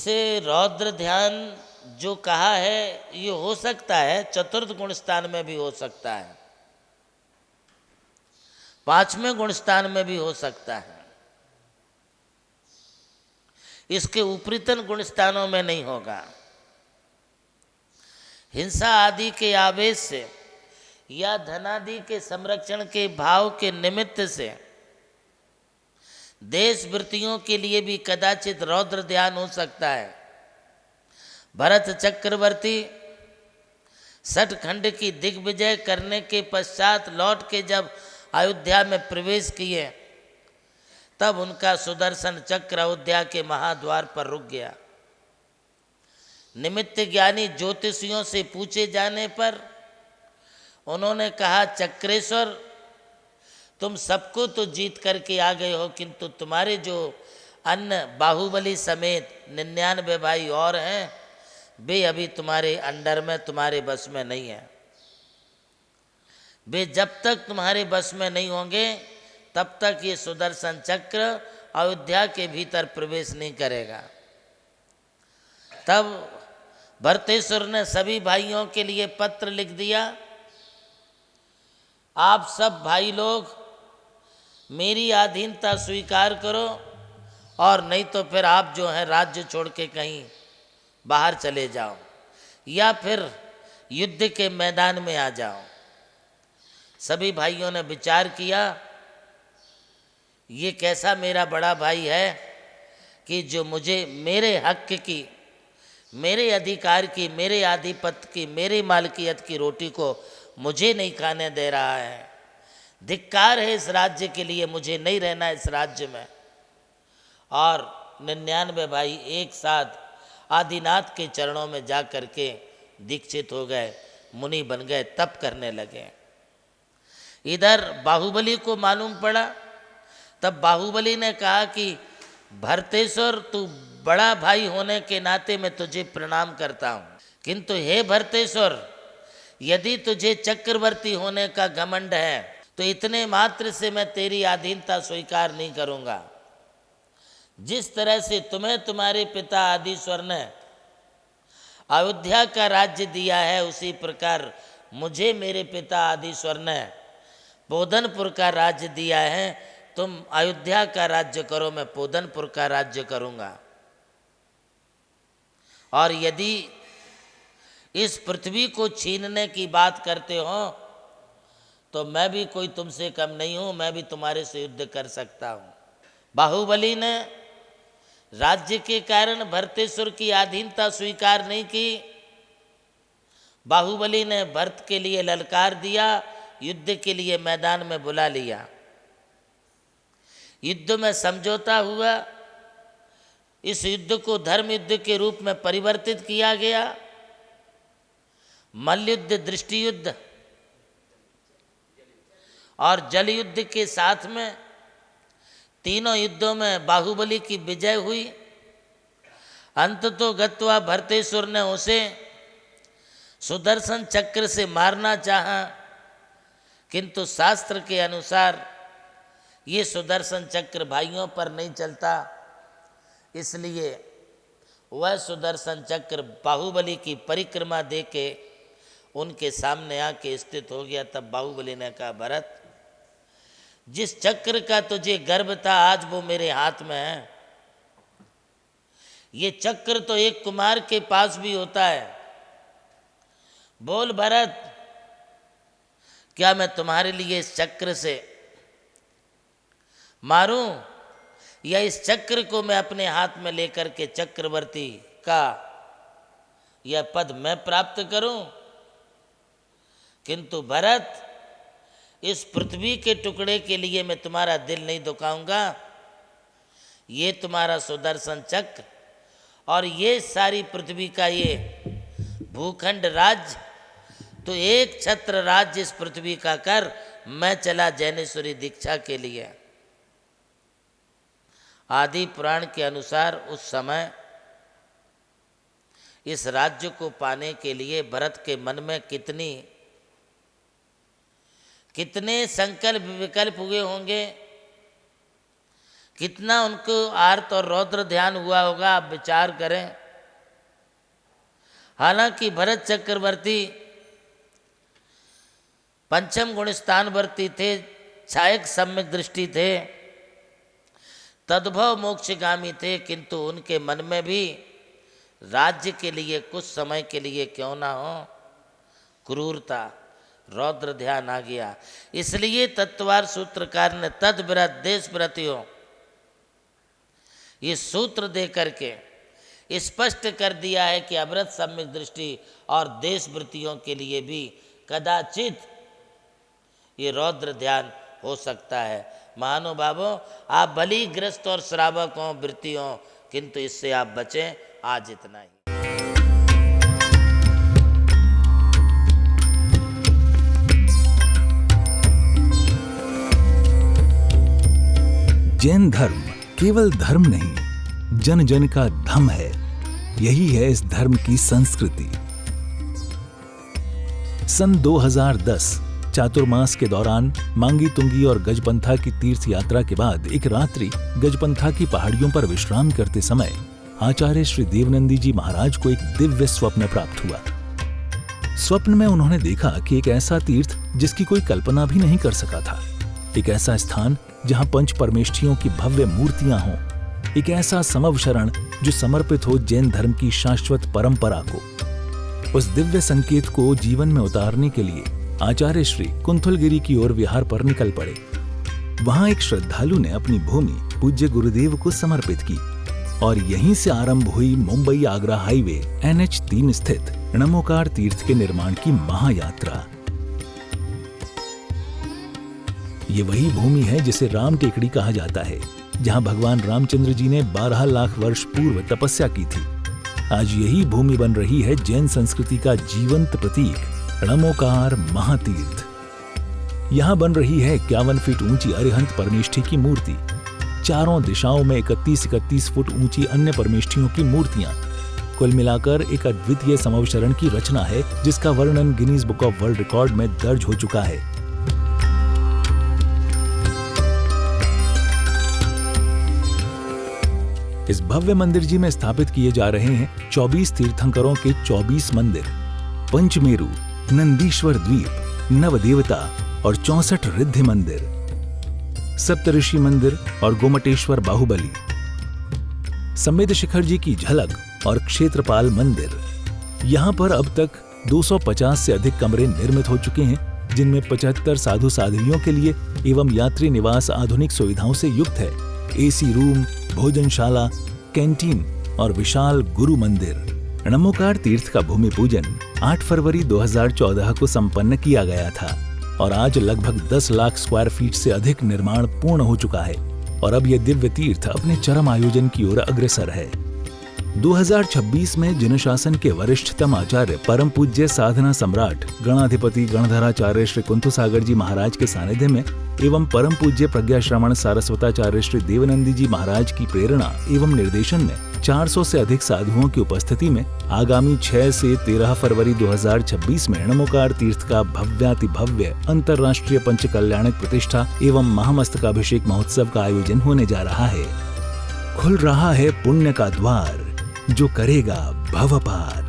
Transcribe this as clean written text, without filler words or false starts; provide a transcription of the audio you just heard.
इसे रौद्र ध्यान जो कहा है ये हो सकता है चतुर्थ गुण स्थान में भी हो सकता है, पांचवें गुण स्थान में भी हो सकता है, इसके उपरितन गुण स्थानों में नहीं होगा। हिंसा आदि के आवेश से या धनादि के संरक्षण के भाव के निमित्त से देश वृत्तियों के लिए भी कदाचित रौद्र ध्यान हो सकता है। भरत चक्रवर्ती सठखंड की दिग्विजय करने के पश्चात लौट के जब अयोध्या में प्रवेश किए तब उनका सुदर्शन चक्र अयोध्या के महाद्वार पर रुक गया। निमित्त ज्ञानी ज्योतिषियों से पूछे जाने पर उन्होंने कहा, चक्रेश्वर तुम सबको तो जीत करके आ गए हो, किंतु तुम्हारे जो अन्य बाहुबली समेत 99 भाई और हैं वे अभी तुम्हारे अंडर में, तुम्हारे बस में नहीं है। वे जब तक तुम्हारे बस में नहीं होंगे तब तक ये सुदर्शन चक्र अयोध्या के भीतर प्रवेश नहीं करेगा। तब भरतेश्वर ने सभी भाइयों के लिए पत्र लिख दिया, आप सब भाई लोग मेरी अधीनता स्वीकार करो और नहीं तो फिर आप जो है राज्य छोड़ के कहीं बाहर चले जाओ या फिर युद्ध के मैदान में आ जाओ। सभी भाइयों ने विचार किया, ये कैसा मेरा बड़ा भाई है कि जो मुझे मेरे हक की, मेरे अधिकार की, मेरे आधिपत्य की, मेरी मालकियत की रोटी को मुझे नहीं खाने दे रहा है। धिक्कार है इस राज्य के लिए, मुझे नहीं रहना इस राज्य में। और 99 भाई एक साथ आदिनाथ के चरणों में जा कर के दीक्षित हो गए, मुनि बन गए, तप करने लगे। इधर बाहुबली को मालूम पड़ा, तब बाहुबली ने कहा कि भरतेश्वर तू बड़ा भाई होने के नाते मैं तुझे प्रणाम करता हूँ, किंतु हे भरतेश्वर यदि तुझे चक्रवर्ती होने का घमंड है तो इतने मात्र से मैं तेरी अधीनता स्वीकार नहीं करूँगा। जिस तरह से तुम्हें तुम्हारे पिता आदिश्वर ने अयोध्या का राज्य दिया है उसी प्रकार मुझे मेरे पिता आदिश्वर ने पोधनपुर का राज्य दिया है। तुम अयोध्या का राज्य करो, मैं पोधनपुर का राज्य करूँगा। और यदि इस पृथ्वी को छीनने की बात करते हो तो मैं भी कोई तुमसे कम नहीं हूँ, मैं भी तुम्हारे से युद्ध कर सकता हूँ। बाहुबली ने राज्य के कारण भरतेश्वर की अधीनता स्वीकार नहीं की। बाहुबली ने भरत के लिए ललकार दिया, युद्ध के लिए मैदान में बुला लिया। युद्ध में समझौता हुआ, इस युद्ध को धर्म युद्ध के रूप में परिवर्तित किया गया। मल्लयुद्ध, दृष्टि युद्ध और जल युद्ध के साथ में तीनों युद्धों में बाहुबली की विजय हुई। अंततो गत्वा भरतेश्वर ने उसे सुदर्शन चक्र से मारना चाहा, किंतु शास्त्र के अनुसार ये सुदर्शन चक्र भाइयों पर नहीं चलता, इसलिए वह सुदर्शन चक्र बाहुबली की परिक्रमा दे के उनके सामने आके स्थित हो गया। तब बाहुबली ने कहा, भरत जिस चक्र का तुझे गर्व था आज वो मेरे हाथ में है। ये चक्र तो एक कुमार के पास भी होता है। बोल भरत, क्या मैं तुम्हारे लिए इस चक्र से मारूं या इस चक्र को मैं अपने हाथ में लेकर के चक्रवर्ती का यह पद मैं प्राप्त करूं? किंतु भरत, इस पृथ्वी के टुकड़े के लिए मैं तुम्हारा दिल नहीं दुखाऊंगा। ये तुम्हारा सुदर्शन चक्र और ये सारी पृथ्वी का ये भूखंड राज्य, तो एक छत्र राज्य इस पृथ्वी का कर, मैं चला जैनेश्वरी दीक्षा के लिए। आदि पुराण के अनुसार उस समय इस राज्य को पाने के लिए भरत के मन में कितने संकल्प विकल्प हुए होंगे। कितना उनको आर्त और रौद्र ध्यान हुआ होगा, आप विचार करें। हालांकि भरत चक्रवर्ती पंचम गुण स्थानवर्ती थे, छायक सम्यक दृष्टि थे, तद्भव मोक्षगामी थे, किंतु उनके मन में भी राज्य के लिए कुछ समय के लिए क्यों ना हो क्रूरता, रौद्र ध्यान आ गया। इसलिए तत्वार सूत्रकार ने तद्व्रत देश व्रतियों ये सूत्र दे करके स्पष्ट कर दिया है कि अव्रत सम्यक दृष्टि और देश वृत्तियों के लिए भी कदाचित ये रौद्र ध्यान हो सकता है। महानुभावों, आप भली ग्रस्त और श्रावक हों, वृत्ति हों, किंतु इससे आप बचें। आज इतना ही। जैन धर्म केवल धर्म नहीं, जन जन का धम है। यही है इस धर्म की संस्कृति। सन 2010 चातुर्मास के दौरान मांगी तुंगी और गजपंथा की तीर्थ यात्रा के बाद एक रात्रि गजपंथा की पहाड़ियों पर विश्राम करते समय आचार्य श्री देवनंदी जी महाराज को एक दिव्य स्वप्न प्राप्त हुआ। स्वप्न में उन्होंने देखा कि एक ऐसा तीर्थ जिसकी कोई कल्पना भी नहीं कर सका था, एक ऐसा स्थान जहां पंच परमेष्ठियों की भव्य मूर्तियां हों, एक ऐसा समव शरण जो समर्पित हो जैन धर्म की शाश्वत परंपरा को। उस दिव्य संकेत को जीवन में उतारने के लिए आचार्य श्री कुंथलगिरी की ओर विहार पर निकल पड़े। वहां एक श्रद्धालु ने अपनी भूमि पूज्य गुरुदेव को समर्पित की और यहीं से आरंभ हुई मुंबई आगरा हाईवे NH3 स्थित णमोकार तीर्थ के निर्माण की महायात्रा। ये वही भूमि है जिसे राम टेकड़ी कहा जाता है, जहां भगवान रामचंद्र जी ने 12 लाख वर्ष पूर्व तपस्या की थी। आज यही भूमि बन रही है जैन संस्कृति का जीवंत प्रतीक णमोकार महातीर्थ। यहां बन रही है 51 फीट ऊंची अरिहंत परमेष्ठी की मूर्ति, चारों दिशाओं में 31-31 फुट ऊंची अन्य परमेष्ठियों की मूर्तियां। कुल मिलाकर एक अद्वितीय समवशरण की रचना है जिसका वर्णन Guinness book of world record में दर्ज हो चुका है। इस भव्य मंदिर जी में स्थापित किए जा रहे हैं 24 तीर्थंकरों के 24 मंदिर, पंचमेरु, नंदीश्वर द्वीप, नवदेवता और 64 रिद्धि मंदिर, सप्तऋषि मंदिर और गोमटेश्वर बाहुबली, संवेद शिखर जी की झलक और क्षेत्रपाल मंदिर। यहां पर अब तक 250 से अधिक कमरे निर्मित हो चुके हैं, जिनमें 75 साधु साध्वियों के लिए एवं यात्री निवास आधुनिक सुविधाओं से युक्त है। AC रूम, भोजनशाला, कैंटीन और विशाल गुरु मंदिर। णमोकार तीर्थ का भूमि पूजन 8 फरवरी 2014 को संपन्न किया गया था और आज लगभग 10 लाख स्क्वायर फीट से अधिक निर्माण पूर्ण हो चुका है और अब यह दिव्य तीर्थ अपने चरम आयोजन की ओर अग्रसर है। 2026 में जिन शासन के वरिष्ठतम आचार्य परम पूज्य साधना सम्राट गणाधिपति गणधराचार्य श्री कुंथु सागर जी महाराज के सानिध्य में एवं परम पूज्य प्रज्ञा श्रवण सारस्वताचार्य श्री देवनंदी जी महाराज की प्रेरणा एवं निर्देशन में 400 से अधिक साधुओं की उपस्थिति में आगामी 6 से 13 फरवरी 2026 में णमोकार तीर्थ का भव्याति भव्य अंतर्राष्ट्रीय पंच कल्याणक प्रतिष्ठा एवं महामस्तकाभिषेक महोत्सव का आयोजन होने जा रहा है। खुल रहा है पुण्य का द्वार, जो करेगा भव पार।